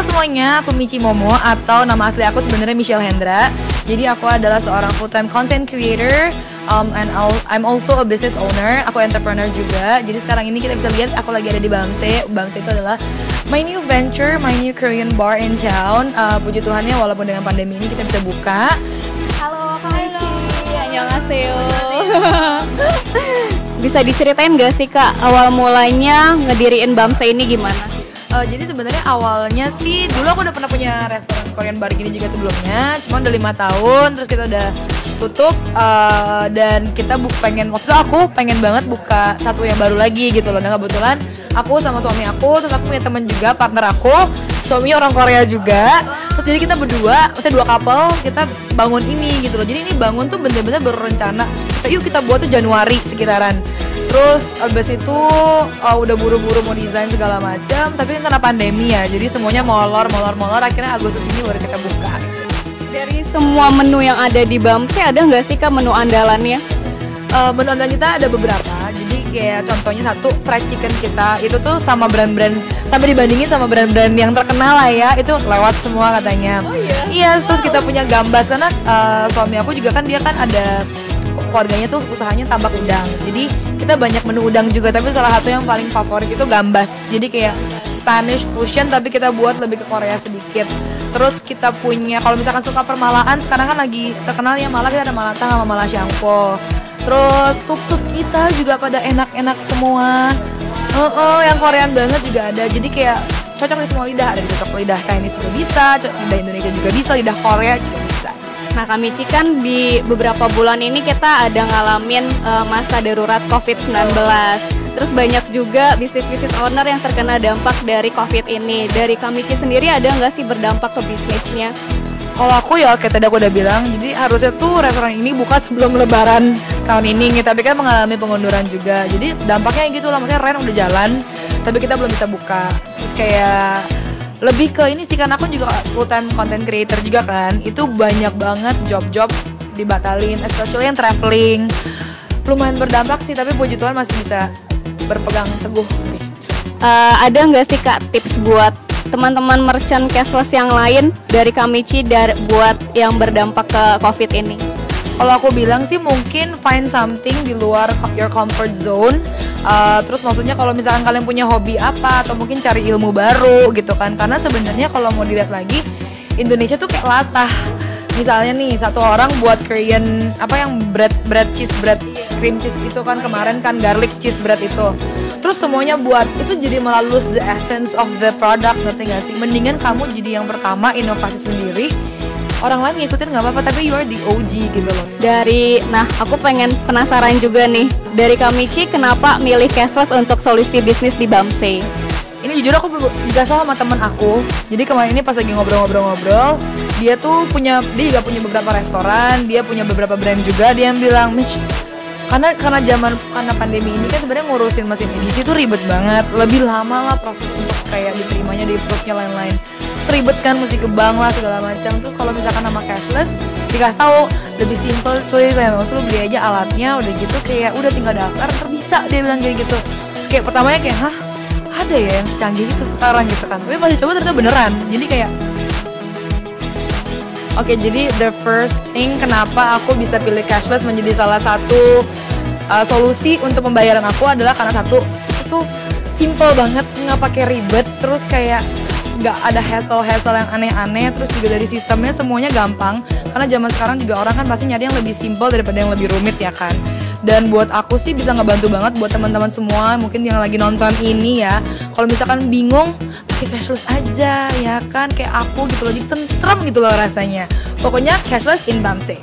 Halo semuanya, aku Michi Momo atau nama asli aku sebenarnya Michelle Hendra. Jadi aku adalah seorang full-time content creator, and I'm also a business owner. Aku entrepreneur juga. Jadi sekarang ini kita bisa lihat aku lagi ada di Bamse. Bamse itu adalah my new venture, my new Korean bar in town. Puji Tuhannya walaupun dengan pandemi ini kita bisa buka. Halo Kak Michi, annyeonghaseyo. Bisa diceritain gak sih Kak awal mulanya ngediriin Bamse ini gimana? Jadi sebenarnya awalnya sih dulu aku udah pernah punya restoran Korean bar gini juga sebelumnya, cuma udah 5 tahun terus kita udah tutup, dan kita waktu itu aku pengen banget buka satu yang baru lagi gitu loh. Nah kebetulan aku sama suami aku, terus aku punya temen juga, partner aku, suaminya orang Korea juga. Terus jadi kita berdua, maksudnya 2 couple, kita bangun ini gitu loh. Jadi ini bangun tuh bener-bener berencana, yuk kita buat tuh Januari sekitaran. Terus abis itu udah buru-buru mau desain segala macam, tapi kan karena pandemi ya, jadi semuanya molor. Akhirnya Agustus ini baru kita buka. Dari semua menu yang ada di Bamse ada nggak sih Kak menu andalannya? Menu andalan kita ada beberapa. Jadi kayak contohnya satu fried chicken kita itu tuh sama brand-brand, sampai dibandingin sama brand-brand yang terkenal lah ya, itu lewat semua katanya. Oh iya? Iya, terus kita punya gambas karena suami aku juga kan dia kan ada keluarganya tuh usahanya tambak udang. Jadi kita banyak menu udang juga, tapi salah satu yang paling favorit itu gambas. Jadi kayak Spanish fusion tapi kita buat lebih ke Korea sedikit. Terus kita punya, kalau misalkan suka permalaan, sekarang kan lagi terkenal ya malah, kita ada malatang sama malashangpo. Terus sup-sup kita juga pada enak-enak semua. Yang Korean banget juga ada. Jadi kayak cocok di semua lidah. Ada di cocok lidah Chinese juga bisa, lidah Indonesia juga bisa, lidah Korea juga bisa. Nah Kak Michi kan di beberapa bulan ini kita ada ngalamin masa darurat COVID-19. Terus banyak juga bisnis-bisnis owner yang terkena dampak dari COVID ini. Dari Kak Michi sendiri ada nggak sih berdampak ke bisnisnya? Kalau aku ya kayak tadi aku udah bilang, jadi harusnya tuh restoran ini buka sebelum lebaran tahun ini, tapi kan mengalami pengunduran juga. Jadi dampaknya gitu lah, maksudnya rent udah jalan, tapi kita belum bisa buka. Terus kayak lebih ke ini sih, karena aku juga full time content creator juga kan, itu banyak banget job-job dibatalin, especially yang traveling. Lumayan berdampak sih, tapi puji Tuhan masih bisa berpegang teguh. Ada nggak sih Kak tips buat teman-teman merchant cashless yang lain dari Kak Michi buat yang berdampak ke COVID ini? Kalau aku bilang sih mungkin find something di luar your comfort zone. Terus maksudnya kalau misalkan kalian punya hobi apa, atau mungkin cari ilmu baru gitu kan. Karena sebenarnya kalau mau dilihat lagi, Indonesia tuh kayak latah. Misalnya nih satu orang buat Korean yang bread cheese bread cream cheese itu kan kemarin kan garlic cheese bread itu. Terus semuanya buat itu, jadi malah lose the essence of the product, ngerti gak sih? Mendingan kamu jadi yang pertama inovasi sendiri. Orang lain ngikutin nggak apa-apa, tapi you are the OG gitu loh. Aku penasaran juga nih, dari Kak Michi kenapa milih cashless untuk solusi bisnis di Bamse? Ini jujur aku bergasal sama temen aku. Jadi kemarin ini pas lagi ngobrol-ngobrol, dia juga punya beberapa restoran, dia punya beberapa brand juga. Dia yang bilang, Mich, karena pandemi ini kan sebenarnya ngurusin mesin edisi tuh ribet banget, lebih lama lah proses untuk kayak diterimanya di approvenya lain-lain. Terus ribet kan, mesti ke bank lah segala macam. Terus kalau misalkan sama cashless dikasih tahu lebih simple cuy, kayak maksud lu beli aja alatnya udah gitu, kayak udah tinggal daftar bisa, dia bilang kayak gitu. Terus kayak pertamanya kayak ada ya yang secanggih itu sekarang gitu kan, tapi pas coba ternyata beneran. Jadi kayak jadi the first thing kenapa aku bisa pilih cashless menjadi salah satu solusi untuk pembayaran aku adalah karena satu, itu simple banget, nggak pakai ribet, terus kayak nggak ada hassle yang aneh-aneh. Terus juga dari sistemnya semuanya gampang, karena zaman sekarang juga orang kan pasti nyari yang lebih simple daripada yang lebih rumit ya kan. Dan buat aku sih bisa ngebantu banget buat teman-teman semua mungkin yang lagi nonton ini ya. Kalau misalkan bingung, pakai cashless aja ya kan, kayak aku gitu loh, jadi tentrem gitu loh rasanya. Pokoknya cashless in Bamse.